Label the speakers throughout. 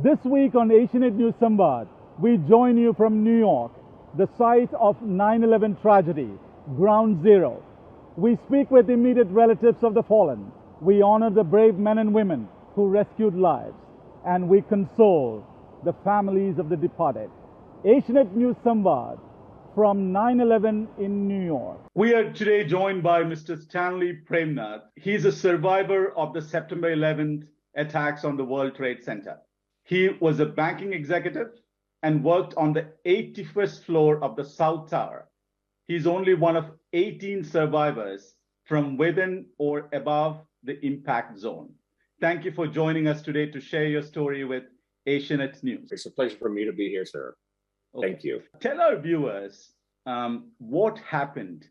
Speaker 1: This week on Asianet News Samvad, we join you from New York, the site of 9/11 tragedy, Ground Zero. We speak with immediate relatives of the fallen. We honor the brave men and women who rescued lives, and we console the families of the departed. Asianet News Samvad from 9/11 in New York. We are today joined by Mr. Stanley Premnath. He's a survivor of the September 11th attacks on the World Trade Center. He was a banking executive and worked on the 81st floor of the South Tower. He's only one of 18 survivors from within or above the impact zone. Thank you for joining us today to share your story with Asianet News.
Speaker 2: It's a pleasure for me to be here, sir. Okay. Thank you.
Speaker 1: Tell our viewers what happened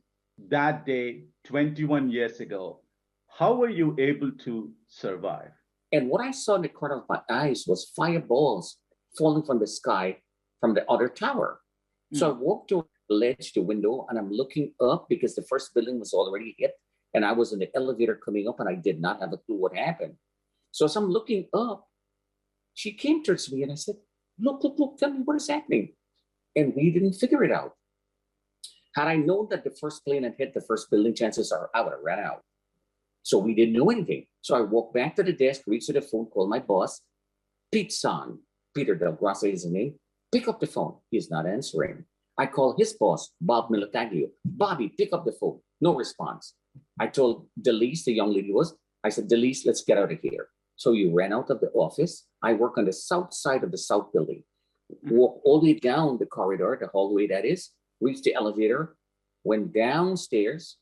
Speaker 1: that day 21 years ago. How were you able to survive?
Speaker 2: And what I saw in the corner of my eyes was fireballs falling from the sky from the other tower. So I walked to the ledge, the window, and I'm looking up because the first building was already hit. And I was in the elevator coming up and I did not have a clue what happened. So as I'm looking up, she came towards me and I said, look, tell me what is happening. And we didn't figure it out. Had I known that the first plane had hit the first building, chances are I would have ran out. So we didn't know anything. So I walked back to the desk, reached to the phone, called my boss, Peter Del Gracia is his name. Pick up the phone. He's not answering. I called his boss, Bob Militaglio. Bobby, pick up the phone. No response. I told Delise, the young lady I said, Delise, let's get out of here. So you ran out of the office. I work on the south side of the south building. Walk all the way down the corridor, the hallway that is, reached the elevator, went downstairs.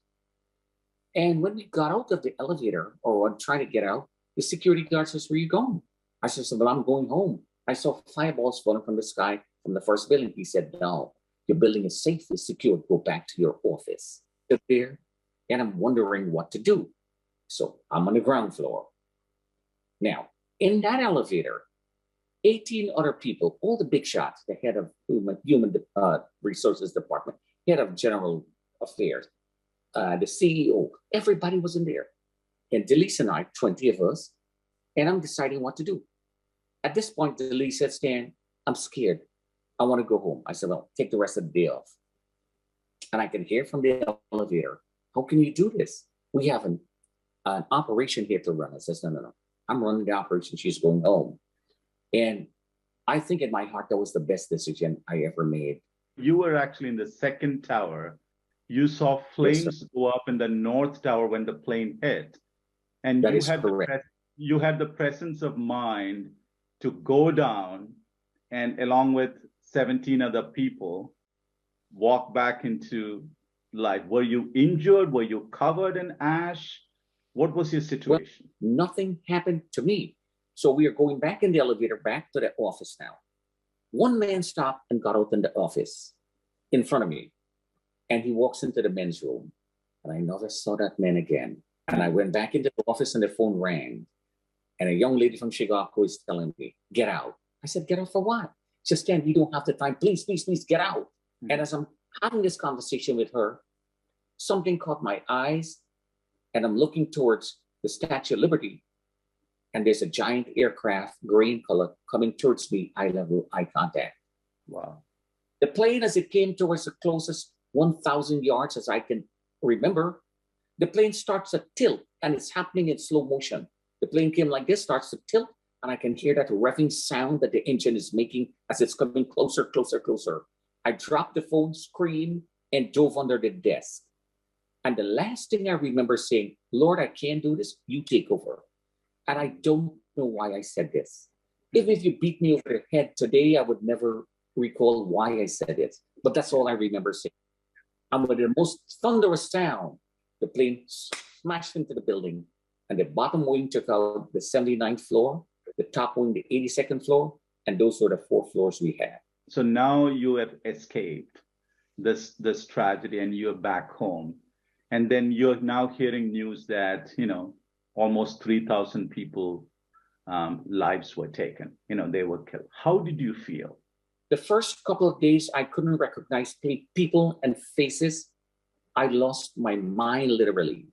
Speaker 2: And when we got out of the elevator or trying to get out, the security guard says, where are you going? I said, well, I'm going home. I saw fireballs falling from the sky from the first building. He said, no, your building is safely secured. Go back to your office. Sit there, and I'm wondering what to do. So I'm on the ground floor. Now, in that elevator, 18 other people, all the big shots, the head of human resources department, head of general affairs, the CEO, everybody was in there. And Delise and I, 20 of us, and I'm deciding what to do. At this point, Delise said, Stan, I'm scared. I want to go home. I said, well, take the rest of the day off. And I can hear from the elevator, how can you do this? We have an operation here to run. I said, no. I'm running the operation. She's going home. And I think in my heart, that was the best decision I ever made.
Speaker 1: You were actually in the second tower. You saw flames go up in the north tower when the plane hit. And you had the presence of mind to go down and along with 17 other people, walk back into life. Were you injured? Were you covered in ash? What was your situation?
Speaker 2: Well, nothing happened to me. So we are going back in the elevator, back to the office now. One man stopped and got out in the office in front of me. And he walks into the men's room. And I never saw that man again. And I went back into the office and the phone rang. And a young lady from Chicago is telling me, get out. I said, get out for what? She said, Stan, we don't have the time. Please, get out. Mm-hmm. And as I'm having this conversation with her, something caught my eyes. And I'm looking towards the Statue of Liberty. And there's a giant aircraft, green color, coming towards me, eye-level eye contact.
Speaker 1: Wow.
Speaker 2: The plane, as it came towards the closest 1,000 yards, as I can remember, the plane starts to tilt, and it's happening in slow motion. The plane came like this, starts to tilt, and I can hear that revving sound that the engine is making as it's coming closer. I dropped the phone, screamed, and dove under the desk. And the last thing I remember saying, Lord, I can't do this, you take over. And I don't know why I said this. Even if you beat me over the head today, I would never recall why I said it. But that's all I remember saying. And with the most thunderous sound, the plane smashed into the building. And the bottom wing took out the 79th floor, the top wing, the 82nd floor. And those were the 4 floors we had.
Speaker 1: So now you have escaped this tragedy and you're back home. And then you're now hearing news that, almost 3,000 people lives were taken. They were killed. How did you feel?
Speaker 2: The first couple of days, I couldn't recognize people and faces. I lost my mind, literally.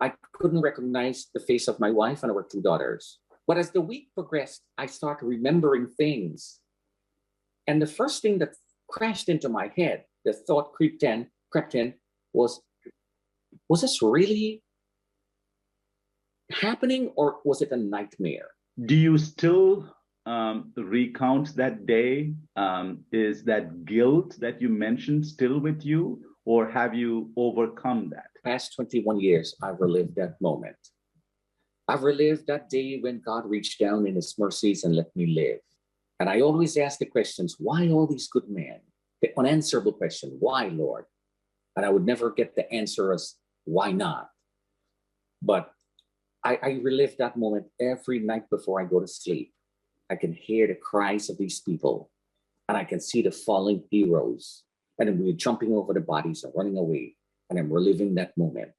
Speaker 2: I couldn't recognize the face of my wife and our 2 daughters. But as the week progressed, I started remembering things. And the first thing that crashed into my head, the thought crept in was this really happening or was it a nightmare?
Speaker 3: Do you still recount that day? Is that guilt that you mentioned still with you, or have you overcome that?
Speaker 2: Past 21 years, I've relived that moment. I've relived that day when God reached down in his mercies and let me live. And I always ask the questions, why all these good men? The unanswerable question, why, Lord? And I would never get the answer as, why not? But I relive that moment every night before I go to sleep. I can hear the cries of these people, and I can see the fallen heroes. And then we're jumping over the bodies and running away. And I'm reliving that moment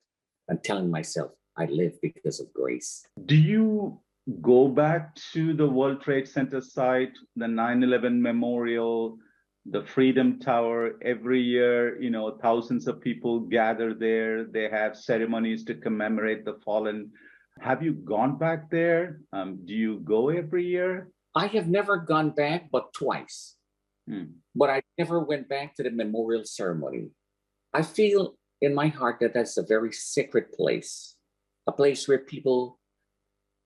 Speaker 2: and telling myself, I live because of grace.
Speaker 3: Do you go back to the World Trade Center site, the 9/11 memorial, the Freedom Tower every year? You know, thousands of people gather there. They have ceremonies to commemorate the fallen. Have you gone back there? Do you go every year?
Speaker 2: I have never gone back but twice. But I never went back to the memorial ceremony. I feel in my heart that that's a very sacred place, a place where people,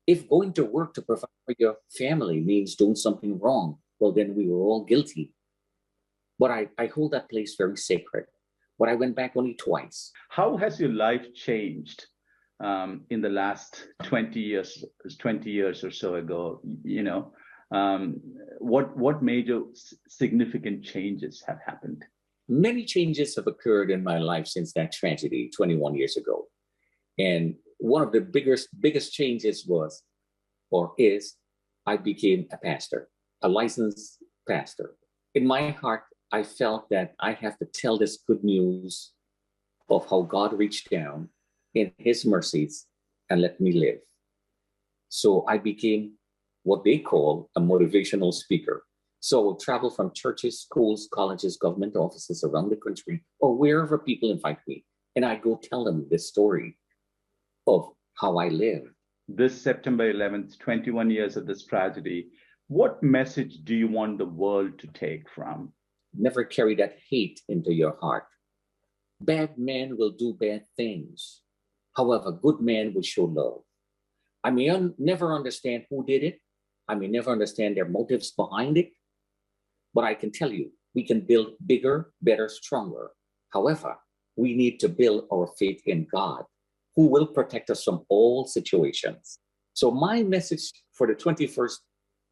Speaker 2: if going to work to provide for your family means doing something wrong, well, then we were all guilty. But I hold that place very sacred. But I went back only twice.
Speaker 3: How has your life changed in the last 20 years or so ago? You know, what major significant changes have happened?
Speaker 2: Many changes have occurred in my life since that tragedy 21 years ago. And one of the biggest changes is I became a pastor, a licensed pastor. In my heart, I felt that I have to tell this good news of how God reached down in his mercies and let me live. So I became what they call a motivational speaker. So I will travel from churches, schools, colleges, government offices around the country, or wherever people invite me. And I go tell them this story of how I live.
Speaker 3: This September 11th, 21 years of this tragedy, what message do you want the world to take from?
Speaker 2: Never carry that hate into your heart. Bad men will do bad things. However, good men will show love. I may never understand who did it. I may never understand their motives behind it. But I can tell you, we can build bigger, better, stronger. However, we need to build our faith in God, who will protect us from all situations. So my message for the 21st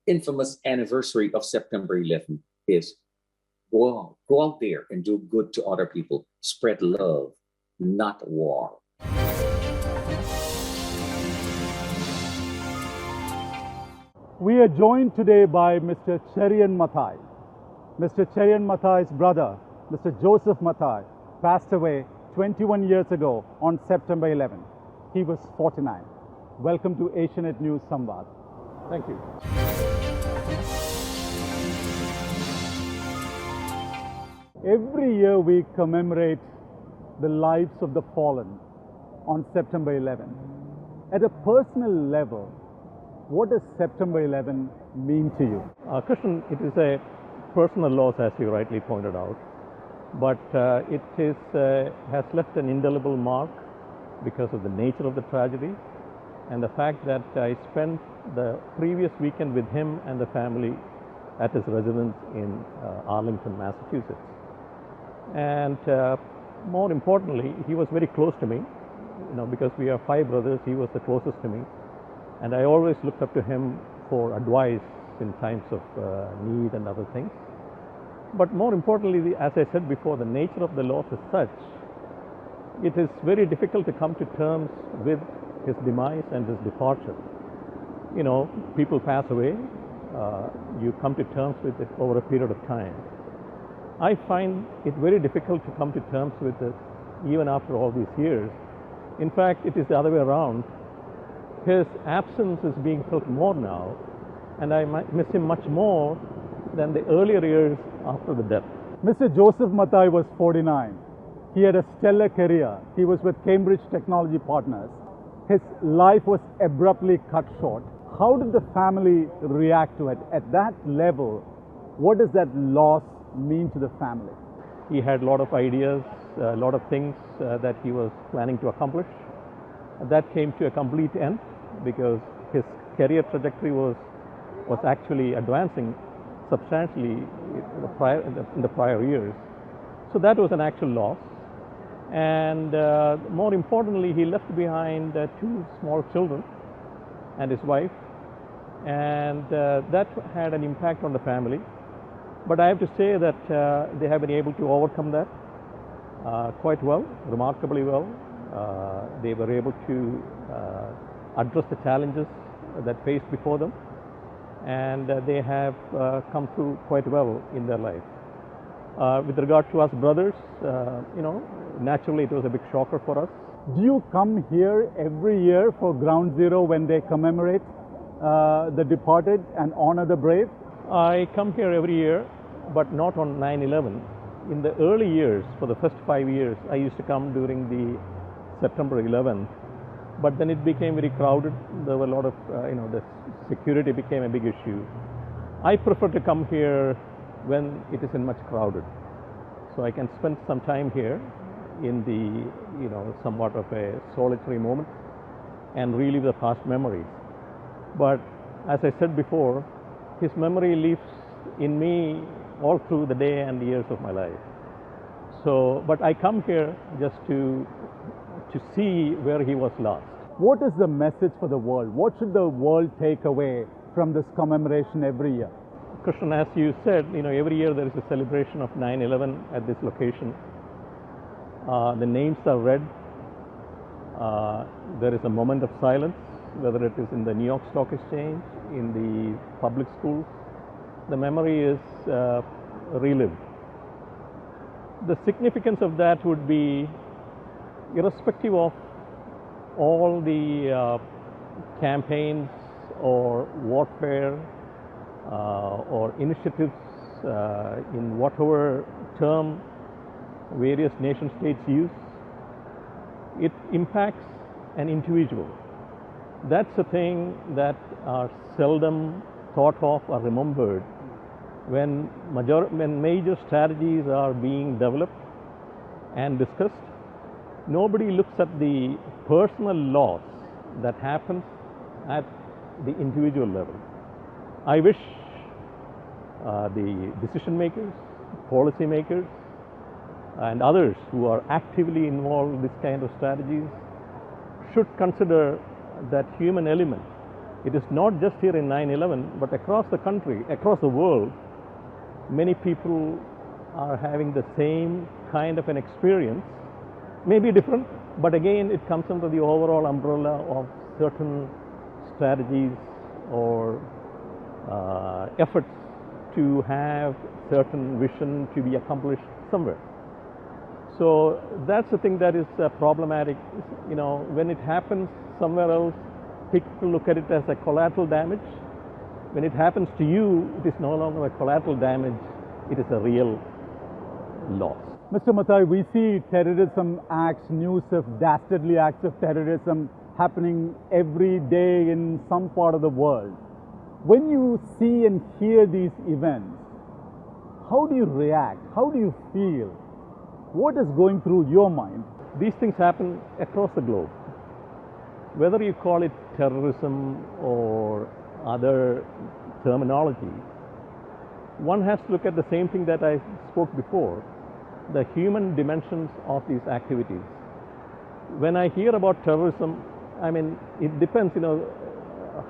Speaker 2: infamous anniversary of September 11th is go out there and do good to other people. Spread love, not war.
Speaker 1: We are joined today by Mr. Cherian Mathai. Mr. Cherian Mathai's brother, Mr. Joseph Mathai, passed away 21 years ago on September 11th. He was 49. Welcome to Asianet News Samvad. Thank you. Every year we commemorate the lives of the fallen on September 11th. At a personal level, what does September 11 mean to you?
Speaker 4: Krishnan, it is a personal loss, as you rightly pointed out, but it has left an indelible mark because of the nature of the tragedy and the fact that I spent the previous weekend with him and the family at his residence in Arlington, Massachusetts. And more importantly, he was very close to me, because we are 5 brothers, he was the closest to me. And I always looked up to him for advice in times of need and other things. But more importantly, as I said before, the nature of the loss is such, it is very difficult to come to terms with his demise and his departure. People pass away, you come to terms with it over a period of time. I find it very difficult to come to terms with it even after all these years. In fact, it is the other way around. His absence is being felt more now, and I miss him much more than the earlier years after the death.
Speaker 1: Mr. Joseph Mathai was 49. He had a stellar career. He was with Cambridge Technology Partners. His life was abruptly cut short. How did the family react to it? At that level, what does that loss mean to the family?
Speaker 4: He had a lot of ideas, a lot of things that he was planning to accomplish. That came to a complete end because his career trajectory was actually advancing substantially in the prior years. So that was an actual loss. And more importantly, he left behind two small children and his wife, and that had an impact on the family. But I have to say that they have been able to overcome that quite well, remarkably well. They were able to address the challenges that faced before them, and they have come through quite well in their life. With regard to us brothers, naturally it was a big shocker for us.
Speaker 1: Do you come here every year for Ground Zero when they commemorate the departed and honor the brave?
Speaker 4: I come here every year, but not on 9/11. In the early years, for the first 5 years, I used to come during the September 11th, but then it became very crowded. There were a lot of, the security became a big issue. I prefer to come here when it isn't much crowded, so I can spend some time here in the, somewhat of a solitary moment and relive the past memories. But as I said before, his memory lives in me all through the day and the years of my life. So, but I come here just to see where he was lost.
Speaker 1: What is the message for the world? What should the world take away from this commemoration every year?
Speaker 4: Krishnan, as you said, every year there is a celebration of 9/11 at this location. The names are read. There is a moment of silence, whether it is in the New York Stock Exchange, in the public schools. The memory is relived. The significance of that would be, irrespective of all the campaigns or warfare or initiatives in whatever term various nation states use, it impacts an individual. That's a thing that are seldom thought of or remembered when major strategies are being developed and discussed. Nobody looks at the personal loss that happens at the individual level. I wish the decision makers, policy makers, and others who are actively involved in this kind of strategies should consider that human element. It is not just here in 9/11, but across the country, across the world, many people are having the same kind of an experience, maybe different, but again it comes under the overall umbrella of certain strategies or efforts to have certain vision to be accomplished somewhere. So that's the thing that is problematic. When it happens somewhere else, people look at it as a collateral damage. When it happens to you, it is no longer a collateral damage, it is a real loss.
Speaker 1: Mr. Mathai, we see terrorism acts, news of dastardly acts of terrorism happening every day in some part of the world. When you see and hear these events, how do you react? How do you feel? What is going through your mind?
Speaker 4: These things happen across the globe. Whether you call it terrorism or other terminology, one has to look at the same thing that I spoke before, the human dimensions of these activities. When I hear about terrorism, it depends,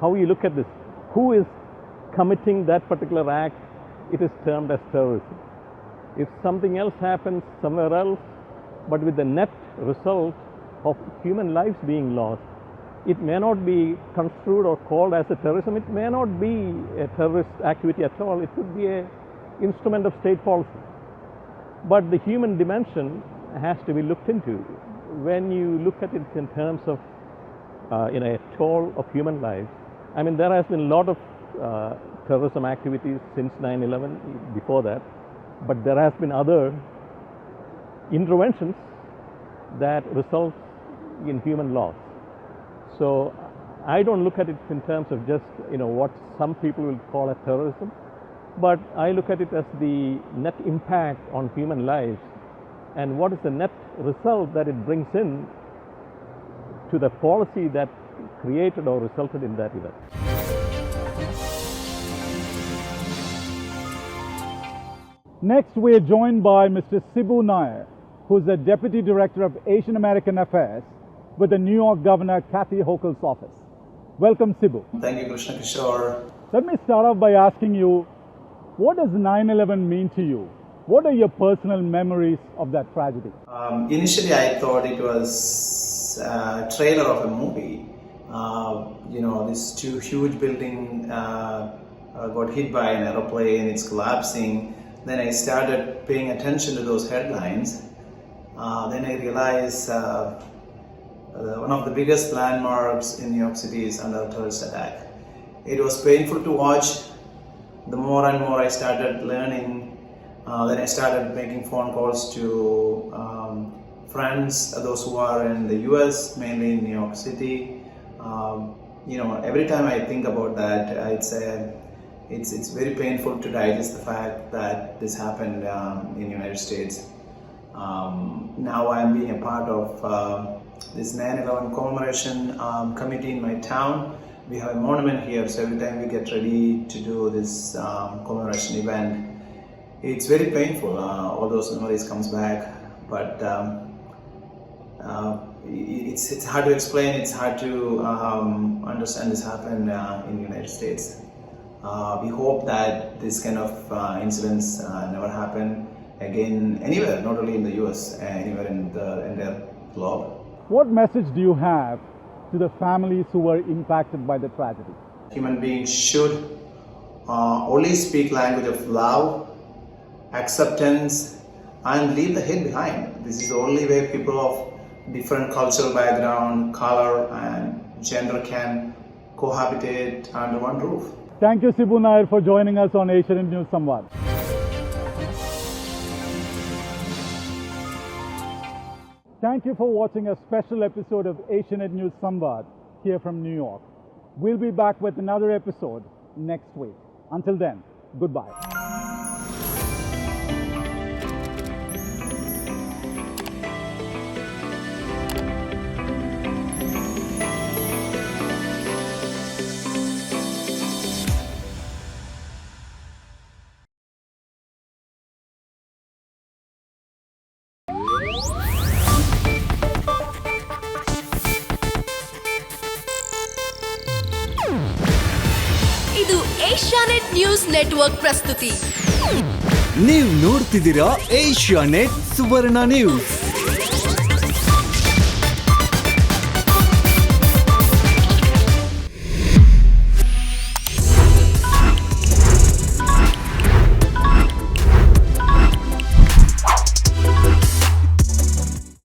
Speaker 4: how you look at this. Who is committing that particular act, it is termed as terrorism. If something else happens somewhere else, but with the net result of human lives being lost, it may not be construed or called as a terrorism. It may not be a terrorist activity at all. It could be an instrument of state policy. But the human dimension has to be looked into. When you look at it in terms of a toll of human lives, there has been a lot of terrorism activities since 9/11, before that, but there has been other interventions that result in human loss. So I don't look at it in terms of just what some people will call as terrorism, but I look at it as the net impact on human lives and what is the net result that it brings in to the policy that created or resulted in that event.
Speaker 1: Next, we are joined by Mr. Sibu Nair, who is the Deputy Director of Asian American Affairs with the New York Governor Kathy Hochul's office. Welcome, Sibu.
Speaker 5: Thank you, Krishna Kishore.
Speaker 1: Let me start off by asking you, what does 9/11 mean to you? What are your personal memories of that tragedy?
Speaker 5: Initially, I thought it was a trailer of a movie. This two huge building got hit by an aeroplane, it's collapsing. Then I started paying attention to those headlines. Then I realized one of the biggest landmarks in New York City is under a terrorist attack. It was painful to watch. The more and more I started learning, then I started making phone calls to friends, those who are in the US, mainly in New York City. Every time I think about that, it's very painful to digest the fact that this happened in the United States. Now I'm being a part of this 9/11 commemoration committee in my town. We have a monument here, so every time we get ready to do this commemoration event, it's very painful. All those memories comes back, but it's hard to explain. It's hard to understand this happened in the United States. We hope that this kind of incidents never happen again anywhere, not only in the US, anywhere in the entire globe.
Speaker 1: What message do you have to the families who were impacted by the tragedy?
Speaker 5: Human beings should only speak language of love, acceptance, and leave the hate behind. This is the only way people of different cultural background, color, and gender can cohabitate under one roof.
Speaker 1: Thank you, Sibu Nair, for joining us on Asian News Samvad. Thank you for watching a special episode of Asianet News Samvad here from New York. We'll be back with another episode next week. Until then, goodbye.
Speaker 6: ಇದು Asianet news network ಪ್ರಸ್ತುತಿ.
Speaker 7: ನೀವು ನೋಡ್ತಿದ್ದೀರಾ Asianet ಸುವರ್ಣ news.